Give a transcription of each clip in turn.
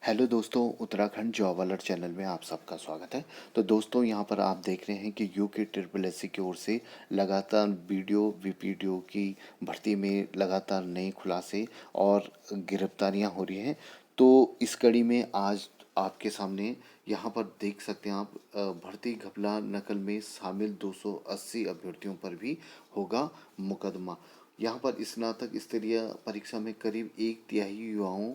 Hello दोस्तों, Uttarakhand job alert channel में आप सबका स्वागत है। तो दोस्तों, यहाँ पर आप देख रहे हैं कि यूके ट्रिपल एस सी की ओर से लगातार वीपीडीओ की भर्ती में लगातार नए खुलासे और गिरफ्तारियाँ हो रही हैं। तो इस कड़ी में आज आपके सामने यहाँ पर देख सकते हैं आप, भर्ती घपला नकल में शामिल 280 अभ्यर्थियों पर भी होगा मुकदमा। यहाँ पर स्नातक स्तरीय परीक्षा में करीब एक तिहाई युवाओं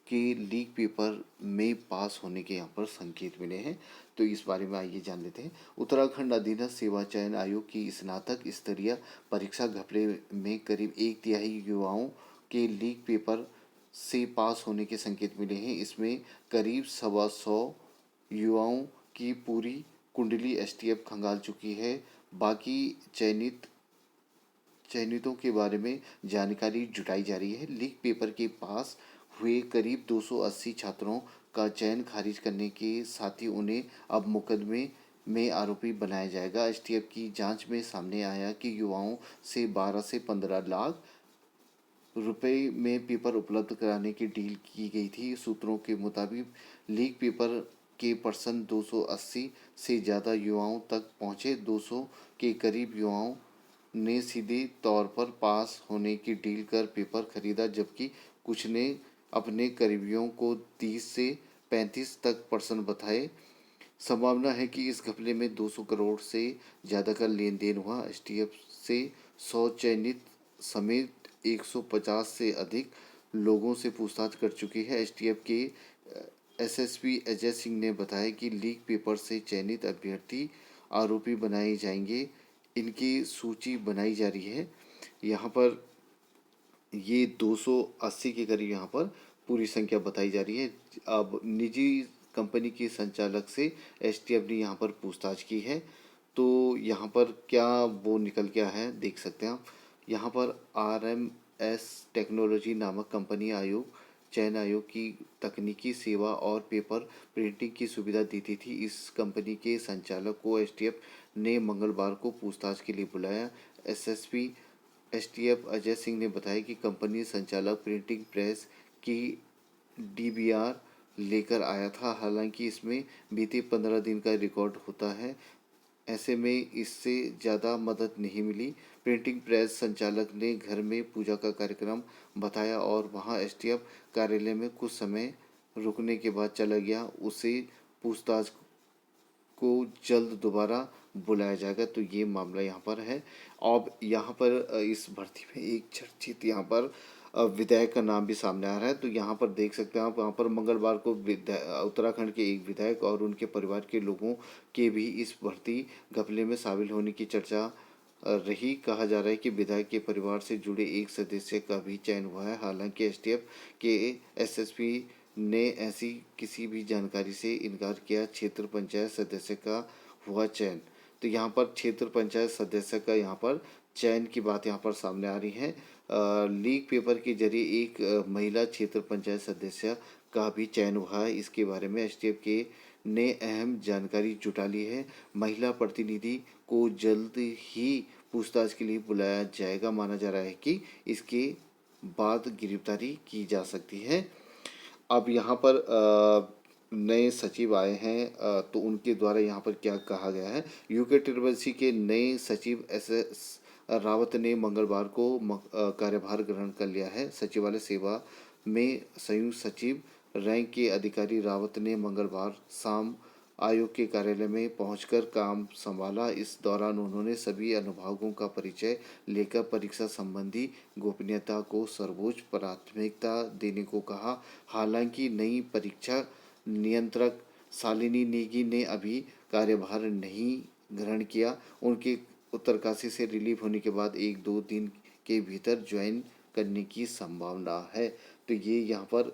के लीक पेपर में पास होने के यहाँ पर संकेत मिले हैं। तो इस बारे में आइए जान लेते हैं। उत्तराखंड अधीनस्थ सेवा चयन आयोग की स्नातक स्तरीय परीक्षा घपले में करीब एक तिहाई युवाओं के लीक पेपर से पास होने के संकेत मिले हैं। इसमें करीब 125 युवाओं की पूरी कुंडली एसटीएफ खंगाल चुकी है। बाकी चयनितों के बारे में जानकारी जुटाई जा रही है। लीक पेपर के पास हुए करीब 280 छात्रों का चयन खारिज करने के साथ ही उन्हें अब मुकदमे में आरोपी बनाया जाएगा। एसटीएफ की जांच में सामने आया कि युवाओं से 12 से 15 लाख रुपए में पेपर उपलब्ध कराने की डील की गई थी। सूत्रों के मुताबिक लीक पेपर के पर्सन 280 से ज़्यादा युवाओं तक पहुंचे। 200 के करीब युवाओं ने सीधे तौर पर पास होने की डील कर पेपर खरीदा, जबकि कुछ ने अपने करीबियों को 30 से 35 तक पर्सन बताए। संभावना है कि इस घपले में 200 करोड़ से ज़्यादा का लेन देन हुआ। एसटीएफ से 100 चयनित समेत 150 से अधिक लोगों से पूछताछ कर चुकी है। एसटीएफ के एसएसपी अजय सिंह ने बताया कि लीक पेपर से चयनित अभ्यर्थी आरोपी बनाए जाएंगे। इनकी सूची बनाई जा रही है। यहाँ पर ये 280 के करीब यहाँ पर पूरी संख्या बताई जा रही है। अब निजी कंपनी के संचालक से एसटीएफ ने यहाँ पर पूछताछ की है। तो यहाँ पर क्या वो निकल के आया है देख सकते हैं आप। यहाँ पर आरएमएस टेक्नोलॉजी नामक कंपनी चयन आयोग की तकनीकी सेवा और पेपर प्रिंटिंग की सुविधा देती थी। इस कंपनी के संचालक को एसटीएफ ने मंगलवार को पूछताछ के लिए बुलाया। एसटीएफ अजय सिंह ने बताया कि कंपनी संचालक प्रिंटिंग प्रेस की डीबीआर लेकर आया था। हालांकि इसमें बीते 15 दिन का रिकॉर्ड होता है। ऐसे में इससे ज़्यादा मदद नहीं मिली। प्रिंटिंग प्रेस संचालक ने घर में पूजा का कार्यक्रम बताया और वहां एसटीएफ कार्यालय में कुछ समय रुकने के बाद चला गया। उसे पूछताछ को जल्द दोबारा बुलाया जाएगा। तो ये मामला यहाँ पर है। अब यहाँ पर इस भर्ती में एक चर्चित यहाँ पर विधायक का नाम भी सामने आ रहा है। तो यहाँ पर देख सकते हैं आप, यहाँ पर मंगलवार को उत्तराखंड के एक विधायक और उनके परिवार के लोगों के भी इस भर्ती घपले में शामिल होने की चर्चा रही। कहा जा रहा है कि विधायक के परिवार से जुड़े एक सदस्य का भी चयन हुआ है। हालांकि एसटीएफ के एसएसपी ने ऐसी किसी भी जानकारी से इनकार किया। क्षेत्र पंचायत सदस्य का हुआ चयन। तो यहाँ पर क्षेत्र पंचायत सदस्य का यहाँ पर चयन की बात यहाँ पर सामने आ रही है। लीक पेपर के जरिए एक महिला क्षेत्र पंचायत सदस्य का भी चयन हुआ है। इसके बारे में एसटीएफ के ने अहम जानकारी जुटा ली है। महिला प्रतिनिधि को जल्द ही पूछताछ के लिए बुलाया जाएगा। माना जा रहा है कि इसके बाद गिरफ्तारी की जा सकती है। अब यहाँ पर नए सचिव आए हैं, तो उनके द्वारा यहाँ पर क्या कहा गया है। यूके ट्रिपल सी के नए सचिव एस एस रावत ने मंगलवार को कार्यभार ग्रहण कर लिया है। सचिवालय सेवा में संयुक्त सचिव रैंक के अधिकारी रावत ने मंगलवार शाम आयोग के कार्यालय में पहुंचकर काम संभाला। इस दौरान उन्होंने सभी अनुभागों का परिचय लेकर परीक्षा संबंधी गोपनीयता को सर्वोच्च प्राथमिकता देने को कहा। हालांकि नई परीक्षा नियंत्रक शालिनी नेगी ने अभी कार्यभार नहीं ग्रहण किया। उनके उत्तरकाशी से रिलीव होने के बाद 1-2 दिन के भीतर ज्वाइन करने की संभावना है। तो ये यहाँ पर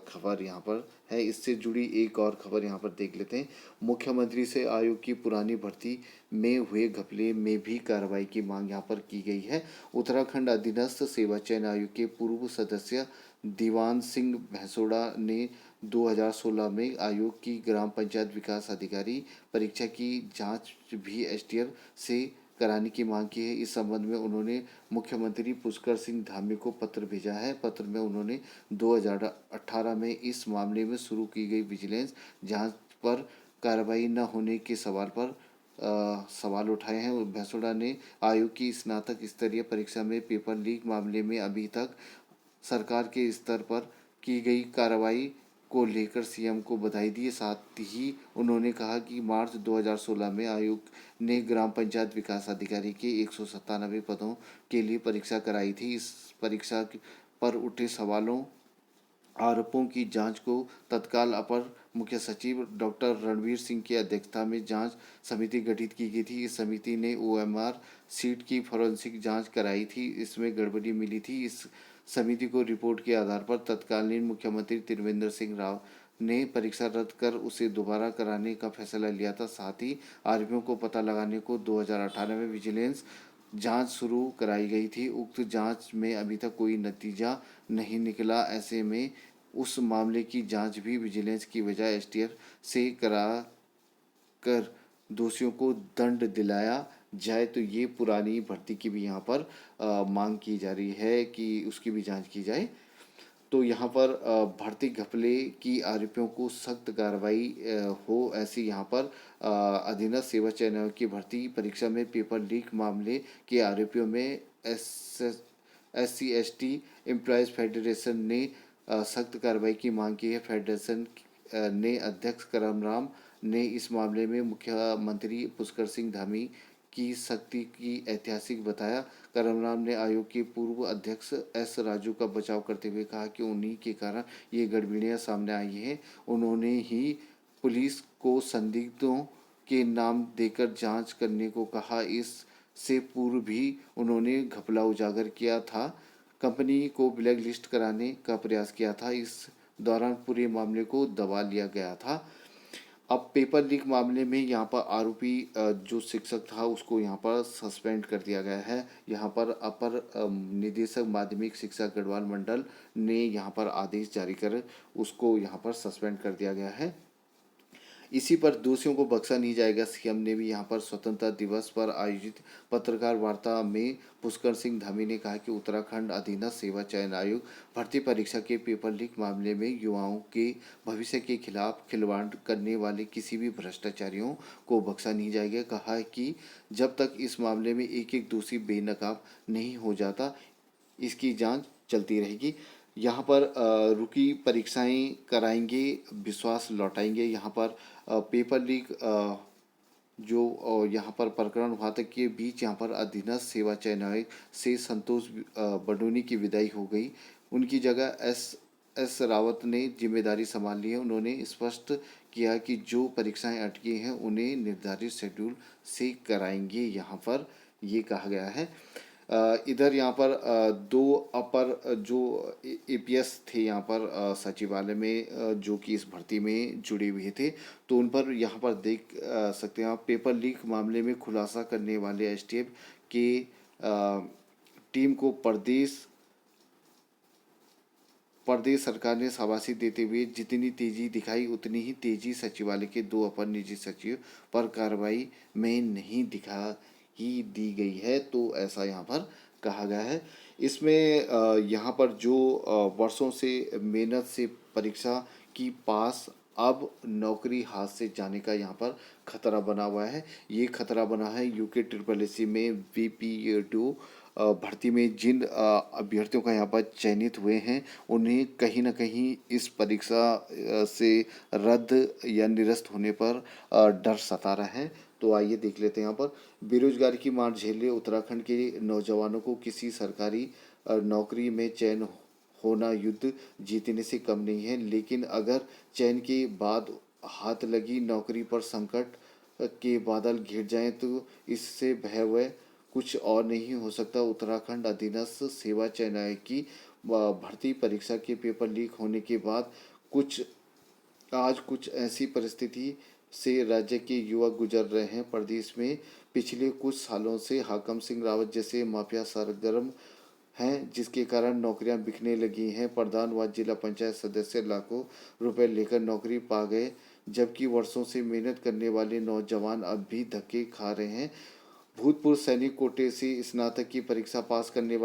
खबर यहाँ पर है। इससे जुड़ी एक और खबर यहाँ पर देख लेते हैं। मुख्यमंत्री से आयोग की पुरानी भर्ती में हुए घपले में भी कार्रवाई की मांग यहाँ पर की गई है। उत्तराखंड अधीनस्थ सेवा चयन आयोग के पूर्व सदस्य दीवान सिंह भैंसोड़ा ने 2016 में आयोग की ग्राम पंचायत विकास अधिकारी परीक्षा की जांच भी एसटीएफ से कराने की मांग की है। इस संबंध में उन्होंने मुख्यमंत्री पुष्कर सिंह धामी को पत्र भेजा है। पत्र में उन्होंने 2018 में इस मामले में शुरू की गई विजिलेंस जांच पर कार्रवाई न होने के सवाल पर सवाल उठाए हैं। भैंसोड़ा ने आयोग की स्नातक स्तरीय परीक्षा में पेपर लीक मामले में अभी तक सरकार के स्तर पर की गई कार्रवाई को लेकर सीएम को बधाई दी। साथ ही उन्होंने कहा कि मार्च 2016 में आयोग ने ग्राम पंचायत विकास अधिकारी के 197 पदों के लिए परीक्षा कराई थी। इस परीक्षा पर उठे सवालों आरोपों की जांच को तत्काल अपर मुख्य सचिव डॉक्टर रणवीर सिंह की अध्यक्षता में जांच समिति गठित की गई थी। इस समिति ने ओएमआर सीट की फॉरेंसिक जांच कराई थी। इसमें गड़बड़ी मिली थी। इस समिति को रिपोर्ट के आधार पर तत्कालीन मुख्यमंत्री त्रिवेंद्र सिंह राव ने परीक्षा रद्द कर उसे दोबारा कराने का फैसला लिया था। साथ ही आरोपियों को पता लगाने को 2018 में विजिलेंस जांच शुरू कराई गई थी। उक्त जांच में अभी तक कोई नतीजा नहीं निकला। ऐसे में उस मामले की जांच भी विजिलेंस की बजाय एसटीएफ से करा कर दोषियों को दंड दिलाया जाए। तो ये पुरानी भर्ती की भी यहाँ पर मांग की जा रही है कि उसकी भी जांच की जाए। तो यहाँ पर भर्ती घपले की आरोपियों को सख्त कार्रवाई हो, ऐसी यहाँ पर अधीनस्थ सेवा चयन आयोग की भर्ती परीक्षा में पेपर लीक मामले के आरोपियों में SC/ST एम्प्लॉयज़ फेडरेशन ने सख्त कार्रवाई की मांग की है। फेडरेशन ने अध्यक्ष करमराम ने इस मामले में मुख्यमंत्री पुष्कर सिंह धामी की सख्ती की ऐतिहासिक बताया। करमराम ने आयोग के पूर्व अध्यक्ष एस राजू का बचाव करते हुए कहा कि उन्हीं के कारण ये गड़बड़ियां सामने आई हैं। उन्होंने ही पुलिस को संदिग्धों के नाम देकर जांच करने को कहा। इससे पूर्व भी उन्होंने घपला उजागर किया था, कंपनी को ब्लैक लिस्ट कराने का प्रयास किया था। इस दौरान पूरे मामले को दबा लिया गया था। अब पेपर लीक मामले में यहाँ पर आरोपी जो शिक्षक था उसको यहाँ पर सस्पेंड कर दिया गया है। यहाँ पर अपर निदेशक माध्यमिक शिक्षा गढ़वाल मंडल ने यहाँ पर आदेश जारी कर उसको यहाँ पर सस्पेंड कर दिया गया है। इसी पर दोषियों को बख्शा नहीं जाएगा। सीएम ने भी यहाँ पर स्वतंत्रता दिवस पर आयोजित पत्रकार वार्ता में पुष्कर सिंह धामी ने कहा कि उत्तराखंड अधीनस्थ सेवा चयन आयोग भर्ती परीक्षा के पेपर लीक मामले में युवाओं के भविष्य के खिलाफ खिलवाड़ करने वाले किसी भी भ्रष्टाचारियों को बख्शा नहीं जाएगा। कहा कि जब तक इस मामले में एक एक दोषी बेनकाब नहीं हो जाता, इसकी जांच चलती रहेगी। यहाँ पर रुकी परीक्षाएं कराएंगे, विश्वास लौटाएंगे। यहाँ पर पेपर लीक जो यहाँ पर प्रकरण हुआ था के बीच यहाँ पर अधीनस्थ सेवा चयन आयोग से संतोष बडोनी की विदाई हो गई। उनकी जगह एस रावत ने जिम्मेदारी संभाल ली है। उन्होंने स्पष्ट किया कि जो परीक्षाएं अटकी हैं उन्हें निर्धारित शेड्यूल से कराएंगे, यहाँ पर ये कहा गया है। इधर यहाँ पर दो अपर जो एपीएस थे यहाँ पर सचिवालय में जो कि इस भर्ती में जुड़े हुए थे, तो उन पर यहाँ पर देख सकते हैं आप पेपर लीक मामले में खुलासा करने वाले एसटीएफ के टीम को प्रदेश सरकार ने शाबाशी देते हुए जितनी तेजी दिखाई उतनी ही तेजी सचिवालय के दो अपर निजी सचिव पर कार्रवाई में नहीं दिखा ही दी गई है। तो ऐसा यहाँ पर कहा गया है। इसमें यहाँ पर जो वर्षों से मेहनत से परीक्षा की पास, अब नौकरी हाथ से जाने का यहाँ पर खतरा बना हुआ है। ये खतरा बना है यूके SSSC में VPA2 भर्ती में जिन अभ्यर्थियों का यहाँ पर चयनित हुए हैं उन्हें कहीं ना कहीं इस परीक्षा से रद्द या निरस्त होने पर डर सता रहा है। तो आइए देख लेते हैं यहाँ पर बेरोजगारी की मार झेले उत्तराखंड के नौजवानों को किसी सरकारी नौकरी में चयन होना युद्ध जीतने से कम नहीं है। लेकिन अगर चयन के बाद हाथ लगी नौकरी पर संकट के बादल घिर जाएं तो इससे भयावह कुछ और नहीं हो सकता। उत्तराखंड अधीनस्थ सेवा चयन आयोग की भर्ती परीक्षा के पेपर लीक होने के बाद कुछ ऐसी परिस्थिति से राज्य के युवक गुजर रहे हैं। प्रदेश में पिछले कुछ सालों से हाकम सिंह रावत जैसे माफिया सरगर्म हैं, जिसके कारण नौकरियां बिकने लगी हैं। प्रधान व जिला पंचायत सदस्य लाखों रुपए लेकर नौकरी पा गए, जबकि वर्षों से मेहनत करने वाले नौजवान अब भी धक्के खा रहे हैं। भूतपूर्व सैनिक कोटे से स्नातक की परीक्षा पास करने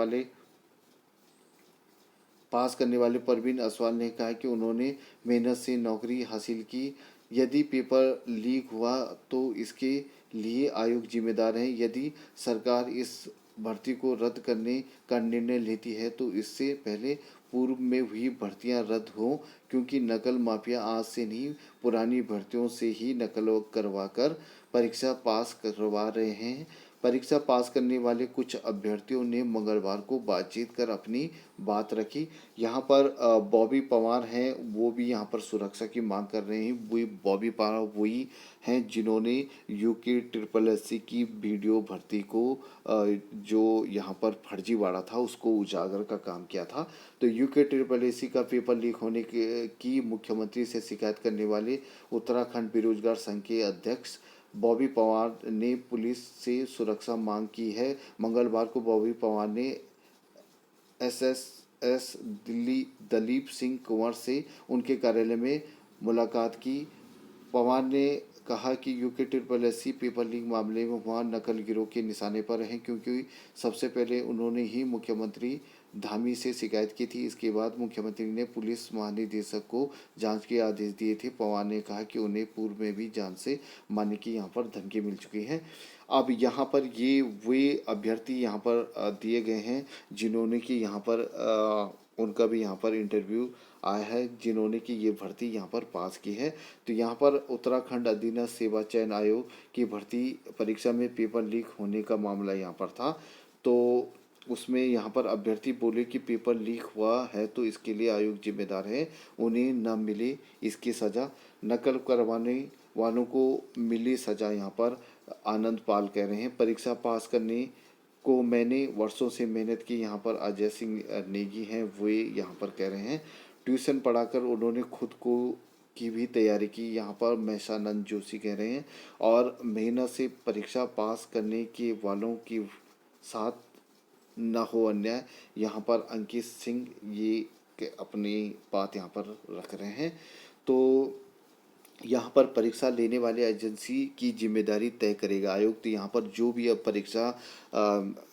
वाले परवीन असवाल ने कहा कि उन्होंने मेहनत से नौकरी हासिल की। यदि पेपर लीक हुआ तो इसके लिए आयोग जिम्मेदार है। यदि सरकार इस भर्ती को रद्द करने का निर्णय लेती है तो इससे पहले पूर्व में हुई भर्तियां रद्द हों, क्योंकि नकल माफिया आज से नहीं, पुरानी भर्तियों से ही नकल करवाकर परीक्षा पास करवा रहे हैं। परीक्षा पास करने वाले कुछ अभ्यर्थियों ने मंगलवार को बातचीत कर अपनी बात रखी। यहाँ पर बॉबी पवार हैं, वो भी यहाँ पर सुरक्षा की मांग कर रहे हैं। वही बॉबी पवार वही हैं जिन्होंने यूके ट्रिपल एससी की वीडियो भर्ती को जो यहाँ पर फर्जीवाड़ा था उसको उजागर का काम किया था। तो यूके ट्रिपल एससी का पेपर लीक होने की मुख्यमंत्री से शिकायत करने वाले उत्तराखंड बेरोजगार संघ के अध्यक्ष बॉबी पवार ने पुलिस से सुरक्षा मांग की है। मंगलवार को बॉबी पवार ने एसएसएस दिल्ली दलीप सिंह कुंवर से उनके कार्यालय में मुलाकात की। पवार ने कहा कि UK triple SC paper leak मामले में वहाँ नकल गिरोह के निशाने पर हैं, क्योंकि सबसे पहले उन्होंने ही मुख्यमंत्री धामी से शिकायत की थी। इसके बाद मुख्यमंत्री ने पुलिस महानिदेशक को जांच के आदेश दिए थे। पवार ने कहा कि उन्हें पूर्व में भी जान से मारने की यहाँ पर धमकी मिल चुकी है। अब यहाँ पर ये वे अभ्यर्थी यहाँ पर दिए गए हैं जिन्होंने कि यहाँ पर उनका भी यहाँ पर इंटरव्यू आया है, जिन्होंने कि ये भर्ती यहाँ पर पास की है। तो यहाँ पर उत्तराखंड अधीनस्थ सेवा चयन आयोग की भर्ती परीक्षा में पेपर लीक होने का मामला यहाँ पर था। तो उसमें यहाँ पर अभ्यर्थी बोले कि पेपर लीक हुआ है तो इसके लिए आयोग जिम्मेदार है, उन्हें न मिले इसकी सज़ा। नकल करवाने वालों को मिली सज़ा, यहाँ पर आनंद पाल कह रहे हैं। परीक्षा पास करने को मैंने वर्षों से मेहनत की, यहाँ पर अजय सिंह नेगी हैं, वे यहाँ पर कह रहे हैं। ट्यूशन पढ़ाकर उन्होंने खुद को की भी तैयारी की, यहाँ पर महसानंद जोशी कह रहे हैं। और मेहनत से परीक्षा पास करने के वालों के साथ न हो अन्याय, यहाँ पर अंकित सिंह ये अपनी बात यहाँ पर रख रहे हैं। तो यहाँ पर परीक्षा लेने वाले एजेंसी की जिम्मेदारी तय करेगा आयोग। तो यहाँ पर जो भी अब परीक्षा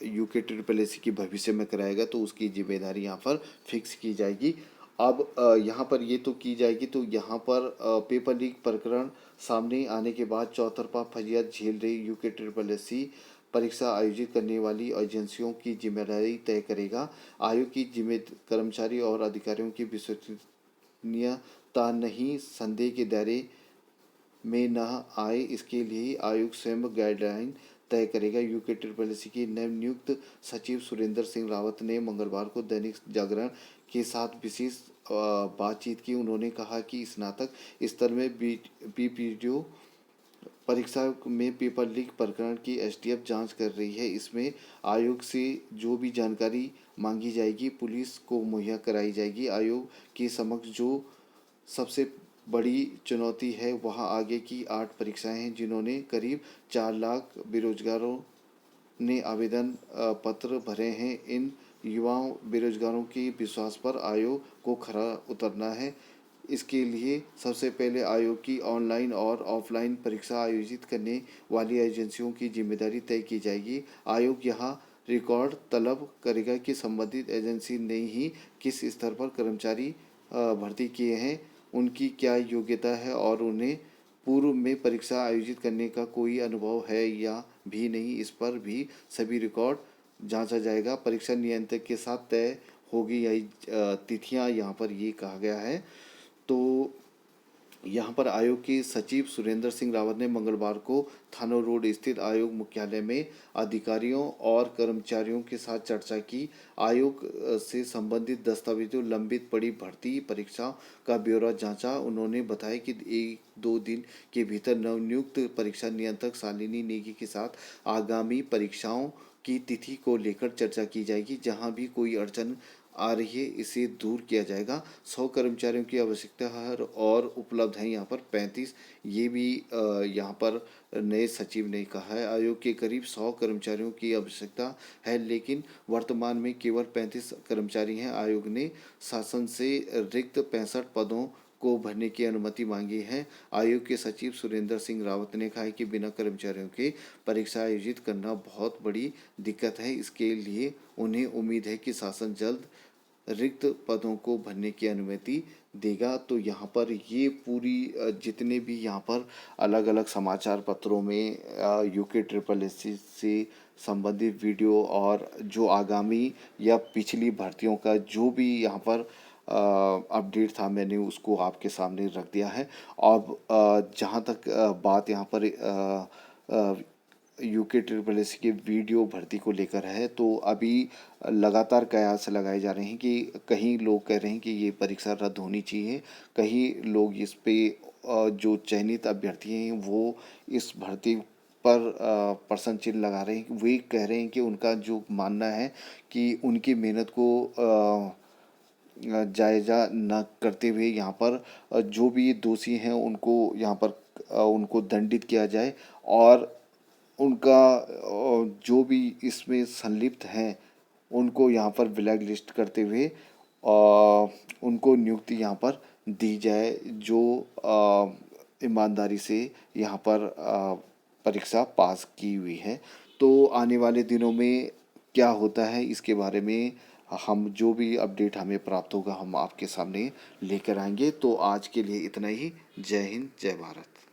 यूके ट्रिपल एससी की भविष्य में कराएगा तो उसकी जिम्मेदारी यहाँ पर फिक्स की जाएगी। अब यहाँ पर ये तो की जाएगी। तो यहाँ पर पेपर लीक प्रकरण सामने आने के बाद चौतरफा फजियत झेल रही यूके ट्रिपल एससी परीक्षा आयोजित करने वाली एजेंसियों की जिम्मेदारी तय करेगा। आयोग की जिम्मे कर्मचारी और अधिकारियों की विश्वसनीयता नहीं संदेह के दायरे में न आए, इसके लिए आयोग स्वयं गाइडलाइन तय करेगा। यूके ट्रिपल एससी के नवनियुक्त सचिव सुरेंद्र सिंह रावत ने मंगलवार को दैनिक जागरण के साथ विशेष बातचीत की। उन्होंने कहा कि स्नातक स्तर में बीपीडीओ परीक्षा में पेपर लीक प्रकरण की एसटीएफ जांच कर रही है। इसमें आयोग से जो भी जानकारी मांगी जाएगी पुलिस को मुहैया कराई जाएगी। आयोग के समक्ष जो सबसे बड़ी चुनौती है वह आगे की 8 परीक्षाएं हैं, जिन्होंने करीब 4 लाख बेरोजगारों ने आवेदन पत्र भरे हैं। इन युवाओं बेरोजगारों के विश्वास पर आयोग को खरा उतरना है। इसके लिए सबसे पहले आयोग की ऑनलाइन और ऑफलाइन परीक्षा आयोजित करने वाली एजेंसियों की जिम्मेदारी तय की जाएगी। आयोग यहाँ रिकॉर्ड तलब करेगा कि संबंधित एजेंसी ने ही किस स्तर पर कर्मचारी भर्ती किए हैं, उनकी क्या योग्यता है और उन्हें पूर्व में परीक्षा आयोजित करने का कोई अनुभव है या भी नहीं, इस पर भी सभी रिकॉर्ड जांचा जाएगा। परीक्षा नियंत्रक के साथ तय होगी यही तिथियां, यहाँ पर ये कहा गया है। तो यहाँ पर आयोग के सचिव सुरेंद्र सिंह रावत ने मंगलवार को थानो रोड स्थित आयोग मुख्यालय में अधिकारियों और कर्मचारियों के साथ चर्चा की। आयोग से संबंधित दस्तावेजों, लंबित पड़ी भर्ती परीक्षाओं का ब्यौरा जांचा। उन्होंने बताया कि 1-2 दिन के भीतर नवनियुक्त परीक्षा नियंत्रक शालिनी नेगी के साथ आगामी परीक्षाओं की तिथि को लेकर चर्चा की जाएगी। जहां भी कोई अड़चन आ रही है इसे दूर किया जाएगा। 100 कर्मचारियों की आवश्यकता है और उपलब्ध हैं यहाँ पर 35। ये भी यहाँ पर नए सचिव ने कहा है। आयोग के करीब 100 कर्मचारियों की आवश्यकता है, लेकिन वर्तमान में केवल 35 कर्मचारी हैं। आयोग ने शासन से रिक्त 65 पदों को भरने की अनुमति मांगी है। आयोग के सचिव सुरेंद्र सिंह रावत ने कहा है कि बिना कर्मचारियों के परीक्षा आयोजित करना बहुत बड़ी दिक्कत है। इसके लिए उन्हें उम्मीद है कि शासन जल्द रिक्त पदों को भरने की अनुमति देगा। तो यहाँ पर ये पूरी जितने भी यहाँ पर अलग अलग समाचार पत्रों में यूके ट्रिपल एस से संबंधित वीडियो और जो आगामी या पिछली भर्तियों का जो भी यहाँ पर अपडेट था, मैंने उसको आपके सामने रख दिया है। अब जहाँ तक बात यहाँ पर यूके ट्रिपल एस के वीडियो भर्ती को लेकर है, तो अभी लगातार कयास लगाए जा रहे हैं कि कहीं लोग कह रहे हैं कि ये परीक्षा रद्द होनी चाहिए, कहीं लोग इस पे जो चयनित अभ्यर्थी हैं वो इस भर्ती पर प्रश्न चिन्ह लगा रहे हैं। वे कह रहे हैं कि उनका जो मानना है कि उनकी मेहनत को जायज़ा न करते हुए यहाँ पर जो भी दोषी हैं उनको यहाँ पर उनको दंडित किया जाए, और उनका जो भी इसमें संलिप्त हैं उनको यहाँ पर ब्लैक लिस्ट करते हुए उनको नियुक्ति यहाँ पर दी जाए, जो ईमानदारी से यहाँ पर परीक्षा पास की हुई है। तो आने वाले दिनों में क्या होता है इसके बारे में हम जो भी अपडेट हमें प्राप्त होगा हम आपके सामने लेकर आएंगे। तो आज के लिए इतना ही। जय हिंद, जय भारत।